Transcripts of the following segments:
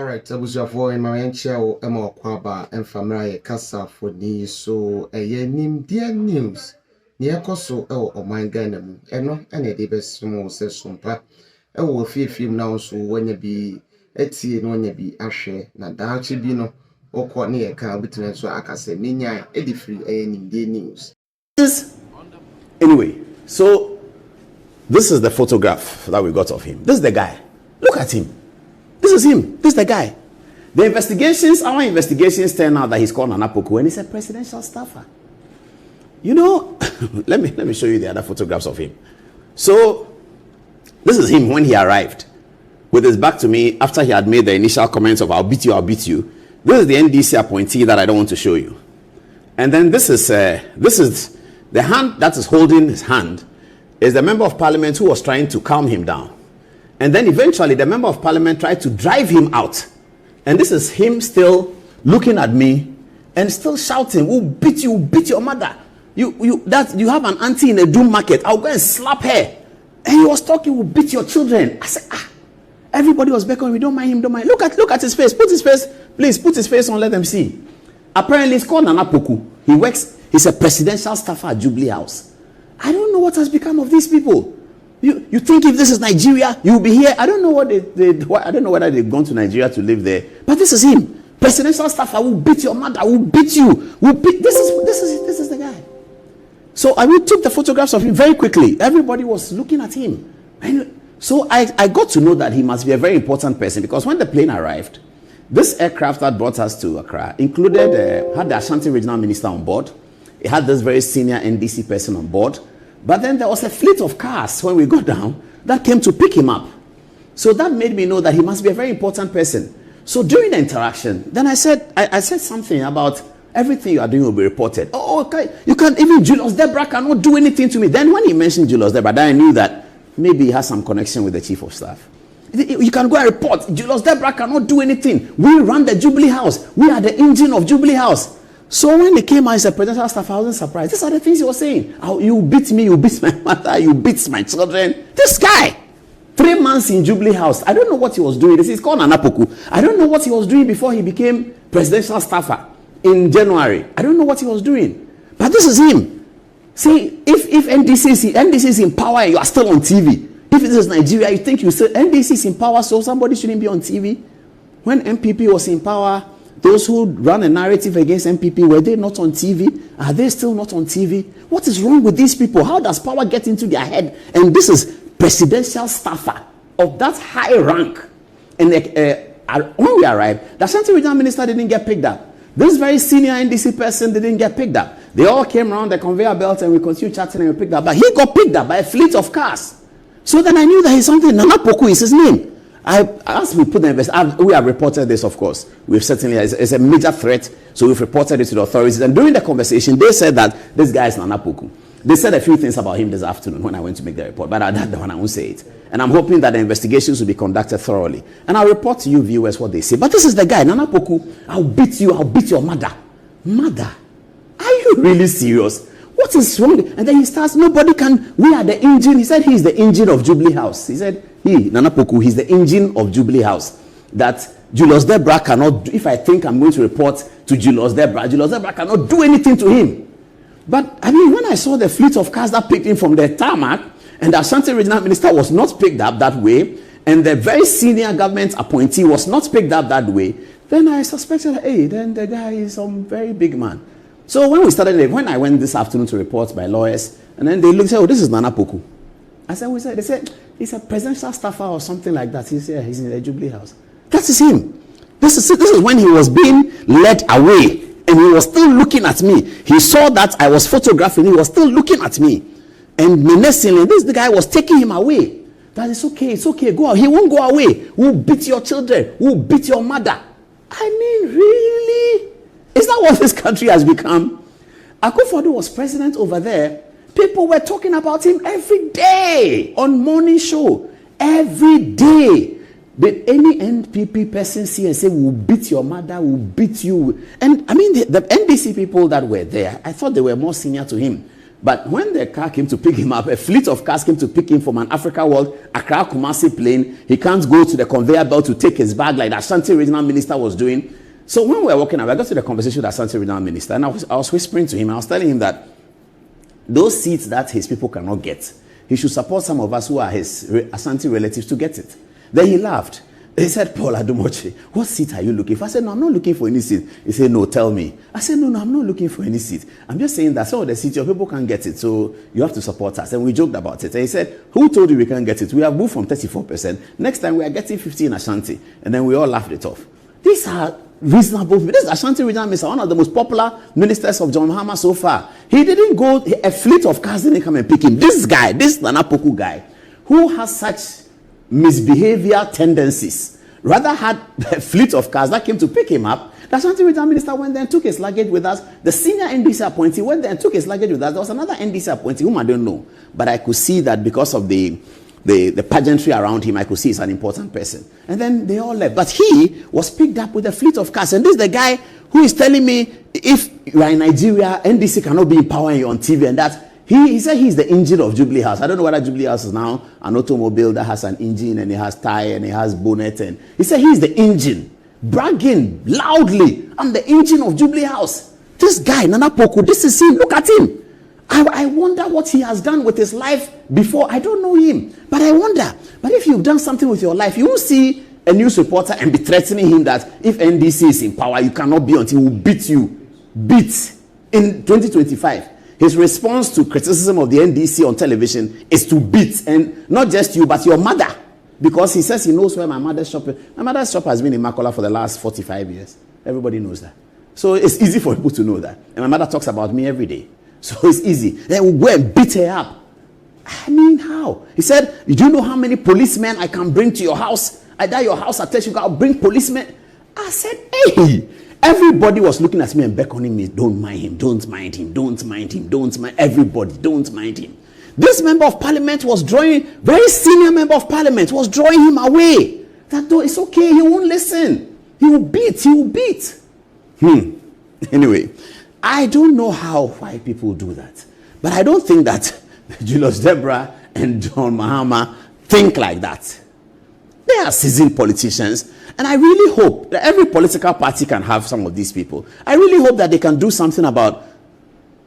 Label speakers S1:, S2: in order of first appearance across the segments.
S1: All right, for in my enchio emo kwaba and family casa for the so a nim dear news. Near coso o my ganum, and no any debes small says sumpa. I will few now so when you be etsy and when you be ashe, na dachi bino or quite near car between so I can say minya edifree a nim dear news.
S2: Anyway, so this is the photograph that we got of him. This is the guy. Look at him. This is him. This is the guy. The investigations, our investigations turn out that he's called Nana Poku and he's a presidential staffer. You know, let me show you the other photographs of him. So, this is him when he arrived, with his back to me after he had made the initial comments of I'll beat you, I'll beat you. This is the NDC appointee that I don't want to show you. And then this is the hand that is holding his hand is the member of parliament who was trying to calm him down. And then eventually the member of parliament tried to drive him out. And this is him still looking at me and still shouting, we'll beat you, we'll beat your mother. You have an auntie in a doom market. I'll go and slap her. And he was talking, we'll beat your children. I said, everybody was beckoning, we don't mind him, don't mind. Look at his face. Put his face, please put his face on, let them see. Apparently it's called Nana Poku. He's a presidential staffer at Jubilee House. I don't know what has become of these people. You think if this is Nigeria, you'll be here. I don't know I don't know whether they've gone to Nigeria to live there. But this is him. Presidential staffer will beat your mother, will beat you. This is the guy. So I took the photographs of him very quickly. Everybody was looking at him. And so I got to know that he must be a very important person, because when the plane arrived, this aircraft that brought us to Accra had the Ashanti regional minister on board. It had this very senior NDC person on board. But then there was a fleet of cars when we got down that came to pick him up. So that made me know that he must be a very important person. So during the interaction, then I said something about everything you are doing will be reported. Oh, okay. You can't, even Julius Debra cannot do anything to me. Then when he mentioned Julius Debra, then I knew that maybe he has some connection with the chief of staff. You can go and report. Julius Debra cannot do anything. We run the Jubilee House. We are the engine of Jubilee House. So when they came out as a presidential staff, I wasn't surprised. These are the things he was saying. Oh, you beat me, you beat my mother, you beat my children. This guy, 3 months in Jubilee House. I don't know what he was doing. This is called Nana Poku. I don't know what he was doing before he became presidential staffer in January. I don't know what he was doing. But this is him. See, if NDC is in power and you are still on TV. If this is Nigeria, you think NDC is in power, so somebody shouldn't be on TV. When MPP was in power, those who run a narrative against MPP, were they not on TV? Are they still not on TV? What is wrong with these people? How does power get into their head? And this is presidential staffer of that high rank. And when we arrived, the Ashanti regional minister didn't get picked up. This very senior NDC person didn't get picked up. They all came around the conveyor belt and we continued chatting and we picked up. But he got picked up by a fleet of cars. So then I knew that he's something. Nana Poku is his name. As we put the we have reported this, of course. We've certainly, it's a major threat, so we've reported it to the authorities. And during the conversation, they said that this guy is Nana Poku. They said a few things about him this afternoon when I went to make the report, but that one I won't say it. And I'm hoping that the investigations will be conducted thoroughly. And I'll report to you viewers what they say. But this is the guy, Nana Poku. I'll beat you, I'll beat your mother. Mother? Are you really serious? What is wrong? And then he starts, nobody can, we are the engine. He said he's the engine of Jubilee House. He said, Nana Poku, he's the engine of Jubilee House. That Julius Debra cannot do. If I think I'm going to report to Julius Debra cannot do anything to him. But I mean, when I saw the fleet of cars that picked him from the tarmac, and the Ashanti regional minister was not picked up that way, and the very senior government appointee was not picked up that way, then I suspected, hey, then the guy is some very big man. So when I went this afternoon to report by lawyers, and then they looked and said, oh, this is Nana Poku. I said, they said, he's a presidential staffer or something like that. He's in the Jubilee House. That is him. This is when he was being led away, and he was still looking at me. He saw that I was photographing. He was still looking at me. And menacingly, the guy was taking him away. That it's okay, go out. He won't go away. We'll beat your children. We'll beat your mother. I mean, really? Is that what this country has become? Akufo-Addo was president over there. People were talking about him every day on morning show. Every day. Did any NPP person see and say, we'll beat your mother, we'll beat you? And I mean, the NDC people that were there, I thought they were more senior to him. But when the car came to pick him up, a fleet of cars came to pick him from an Africa World Accra Kumasi plane. He can't go to the conveyor belt to take his bag like the Ashanti regional minister was doing. So when we were walking, I got to the conversation with the Ashanti regional minister, and I was whispering to him. I was telling him that those seats that his people cannot get, he should support some of us who are his Ashanti relatives to get it. Then he laughed. He said, Paul Adumoche, what seat are you looking for? I said, no, I'm not looking for any seat. He said, no, tell me. I said, no, I'm not looking for any seat. I'm just saying that some of the seats, your people can't get it, so you have to support us. And we joked about it. And he said, who told you we can't get it? We have moved from 34%. Next time we are getting 50 in Ashanti. And then we all laughed it off. These are reasonable. This is Ashanti regional minister, one of the most popular ministers of John Mahama so far. He didn't go, a fleet of cars didn't come and pick him. This guy, this Nana Poku guy, who has such misbehavior tendencies, rather had a fleet of cars that came to pick him up. The Ashanti regional minister went there and took his luggage with us. The senior NDC appointee went there and took his luggage with us. There was another NDC appointee whom I don't know, but I could see that because of the pageantry around him, I could see he's an important person. And then they all left. But he was picked up with a fleet of cars. And this is the guy who is telling me, if you are in Nigeria, NDC cannot be in power and you're on TV and that. He said he's the engine of Jubilee House. I don't know whether Jubilee House is now an automobile that has an engine and it has tire and it has bonnet. And he said he's the engine, bragging loudly, I'm the engine of Jubilee House. This guy, Nana Poku, this is him. Look at him. I wonder what he has done with his life before. I don't know him, but I wonder. But if you've done something with your life, you will see a news reporter and be threatening him that if NDC is in power, you cannot be until he will beat you. Beat in 2025. His response to criticism of the NDC on television is to beat, and not just you, but your mother. Because he says he knows where my mother's shop is. My mother's shop has been in Makola for the last 45 years. Everybody knows that. So it's easy for people to know that. And my mother talks about me every day. So it's easy. Then we'll go and beat her up. I mean, how? He said, do you know how many policemen I can bring to your house? I die your house, I tell you, I'll bring policemen. I said, hey. Everybody was looking at me and beckoning me, don't mind him, don't mind him, don't mind him, don't mind everybody, don't mind him. This member of parliament was drawing, very senior member of parliament was drawing him away. That though it's okay, he won't listen. He will beat. Anyway, I don't know why people do that. But I don't think that Julius Deborah and John Mahama think like that. They are seasoned politicians, and I really hope that every political party can have some of these people. I really hope that they can do something about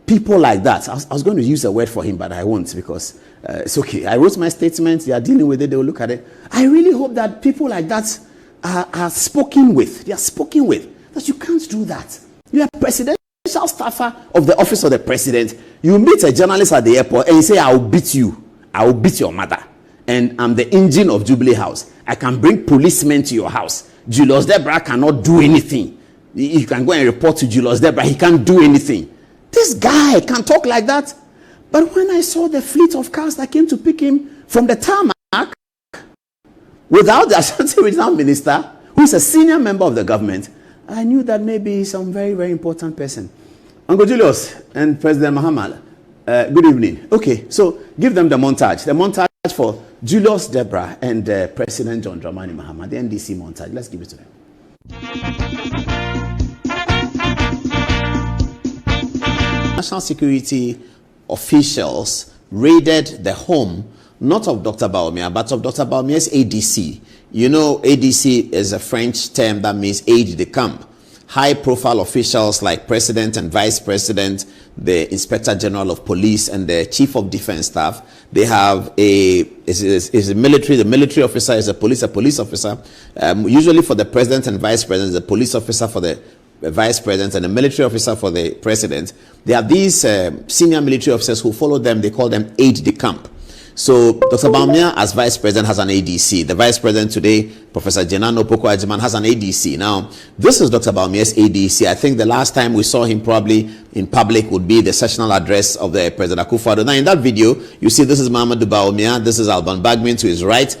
S2: people like that. I was going to use a word for him, but I won't because it's okay. I wrote my statement. They are dealing with it. They will look at it. I really hope that people like that are spoken with. They are spoken with. That you can't do that. You are presidential staffer of the office of the president. You meet a journalist at the airport and you say, I will beat you. I will beat your mother. And I'm the engine of Jubilee House. I can bring policemen to your house. Julius Deborah cannot do anything. You can go and report to Julius Deborah. He can't do anything. This guy can talk like that. But when I saw the fleet of cars that came to pick him from the tarmac, without the Ashanti regional minister, who is a senior member of the government, I knew that maybe he's some very, very important person. Uncle Julius and President Mahama, good evening. Okay, so give them the montage. The montage for Julius Deborah and President John Dramani Mahama, the NDC montage. Let's give it to them. National security officials raided the home, not of Dr. Bawumia, but of Dr. Bawumia's ADC. You know, ADC is a French term that means aide de camp. High-profile officials like President and Vice President, the Inspector General of Police, and the Chief of Defense Staff. They have is a military. The military officer is a police officer. Usually for the President and Vice President, the police officer for the Vice President and a military officer for the President. They have these senior military officers who follow them. They call them aide de camp. So Dr. Bawumia as Vice President has an ADC. The Vice President today, Professor Jenano Poko Ajiman, has an ADC. Now, this is Dr. Bawumia's ADC. I think the last time we saw him probably in public would be the sessional address of the President Akufo-Addo. Now, in that video, you see this is Mahamadou Bawumia. This is Alban Bagmin to his right.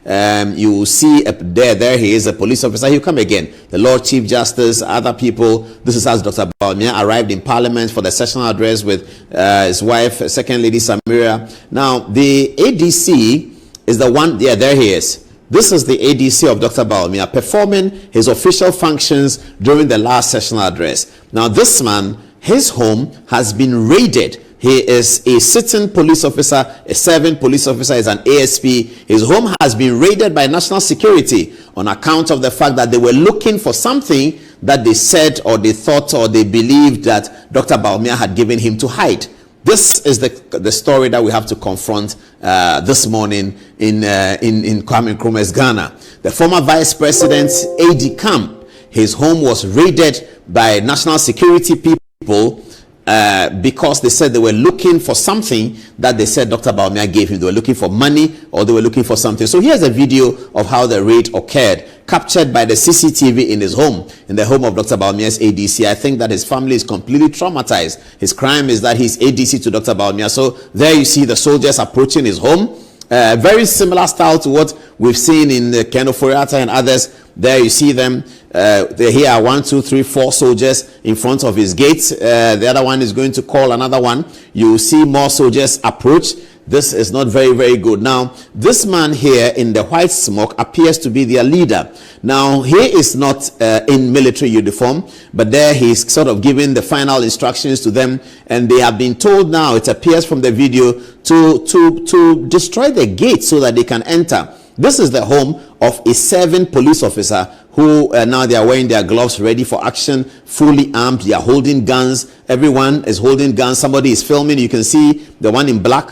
S2: You will see there he is, a police officer. He'll come again. The Lord Chief Justice, other people. This is as Dr. Bawumia arrived in Parliament for the sessional address with his wife, Second Lady Samira. Now, the ADC is the one, there he is. This is the ADC of Dr. Bawumia performing his official functions during the last sessional address. Now, this man, his home has been raided. He is a sitting police officer, a serving police officer, is an ASP. His home has been raided by national security on account of the fact that they were looking for something that they said or they thought or they believed that Dr. Bawumia had given him to hide. This is the story that we have to confront this morning in Kwame Nkrumah's Ghana. The former vice president's AD camp, his home was raided by national security people because they said they were looking for something that they said Dr. Bawumia gave him. They were looking for money or they were looking for something. So here's a video of how the raid occurred, captured by the CCTV in his home, in the home of Dr. Bawumia's ADC. I think that his family is completely traumatized. His crime is that he's ADC to Dr. Bawumia. So there you see the soldiers approaching his home. Very similar style to what we've seen in the Keno Foriata and others. There you see them. Here are 1, 2, 3, 4 soldiers in front of his gate. The other one is going to call another one. You see more soldiers approach. This is not very, very good. Now, this man here in the white smoke appears to be their leader. Now, he is not in military uniform, but there he's sort of giving the final instructions to them, and they have been told now, it appears from the video, to destroy the gate so that they can enter. This is the home of a serving police officer who now they are wearing their gloves, ready for action, fully armed. They are holding guns. Everyone is holding guns. Somebody is filming. You can see the one in black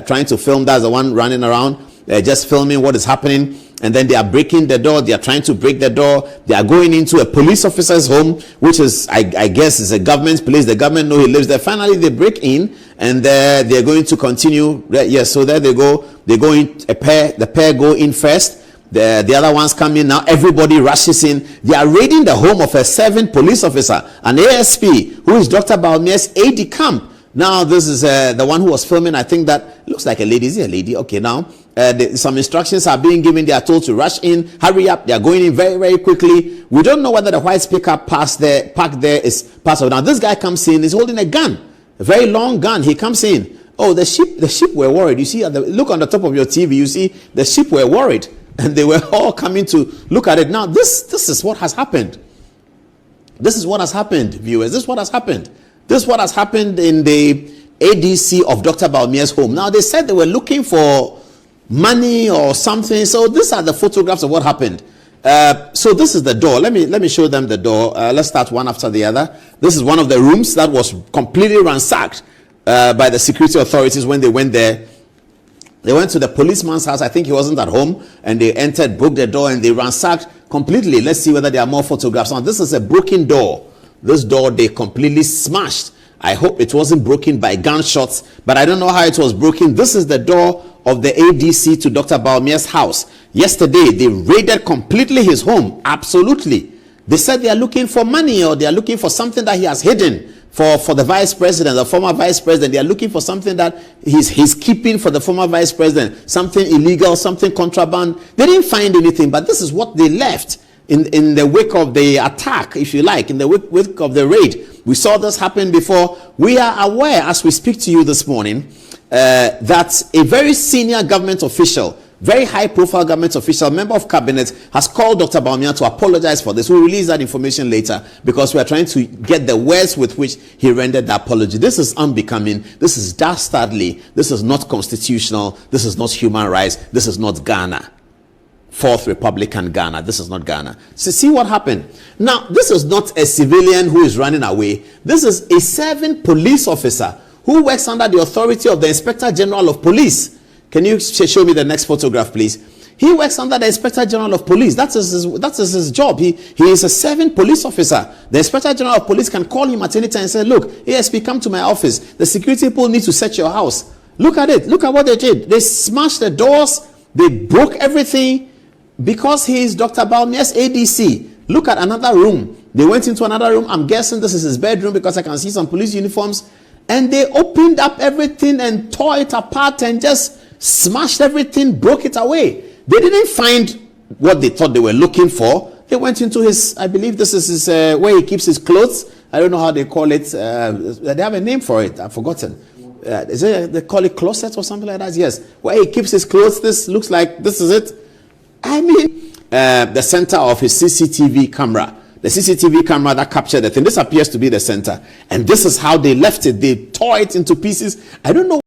S2: trying to film. That's the one running around, just filming what is happening. And then they are breaking the door. They are trying to break the door. They are going into a police officer's home, which is, I guess, is a government place. The government know he lives there. Finally, they break in, and they're going to continue. Yes, so there they go. They go in a pair. The pair go in first. The other ones come in. Now everybody rushes in. They are raiding the home of a serving police officer, an ASP, who is Dr. Bawumia's AD camp. Now this is the one who was filming. I think that looks like a lady. Is it a lady? Okay, now some instructions are being given. They are told to rush in, hurry up. They are going in very, very quickly. We don't know whether the white pickup parked there is passed over. Now this guy comes in. He's holding a gun, a very long gun. He comes in. Oh, the sheep were worried. You see, look on the top of your TV. You see the sheep were worried, and they were all coming to look at it. Now this is what has happened. This is what has happened, viewers. This is what has happened. This is what has happened in the ADC of Dr. Bawumia's home. Now, they said they were looking for money or something. So these are the photographs of what happened. So this is the door. Let me show them the door. Let's start one after the other. This is one of the rooms that was completely ransacked by the security authorities when they went there. They went to the policeman's house. I think he wasn't at home. And they entered, broke the door, and they ransacked completely. Let's see whether there are more photographs. Now, this is a broken door. This door they completely smashed. I hope it wasn't broken by gunshots, but I don't know how it was broken. This is the door of the ADC to Dr. Bawumia's house. Yesterday, they raided completely his home. Absolutely. They said they are looking for money, or they are looking for something that he has hidden for the vice president, the former vice president. They are looking for something that he's keeping for the former vice president, something illegal, something contraband. They didn't find anything, but this is what they left. In the wake of the attack, if you like, in the wake of the raid. We saw this happen before. We are aware, as we speak to you this morning, that a very senior government official, very high-profile government official, member of cabinet, has called Dr. Bawumia to apologize for this. We'll release that information later because we are trying to get the words with which he rendered the apology. This is unbecoming. This is dastardly. This is not constitutional. This is not human rights. This is not Ghana. Fourth Republican Ghana. This is not Ghana. So see what happened. Now, this is not a civilian who is running away. This is a serving police officer who works under the authority of the Inspector General of Police. Can you show me the next photograph, please? He works under the Inspector General of Police. That is his job. He is a serving police officer. The Inspector General of Police can call him at any time and say, look, ASP, come to my office. The security people need to search your house. Look at it. Look at what they did. They smashed the doors. They broke everything. Because he is Dr. Bawumia's ADC. Look at another room. They went into another room. I'm guessing this is his bedroom because I can see some police uniforms. And they opened up everything and tore it apart and just smashed everything, broke it away. They didn't find what they thought they were looking for. They went into his, I believe this is his, where he keeps his clothes. I don't know how they call it. They have a name for it. I've forgotten. Is it, they call it closet or something like that? Yes. Where he keeps his clothes. This looks like this is it. I mean, the center of his CCTV camera. the CCTV camera that captured the thing. This appears to be the center. And this is how they left it. They tore it into pieces. I don't know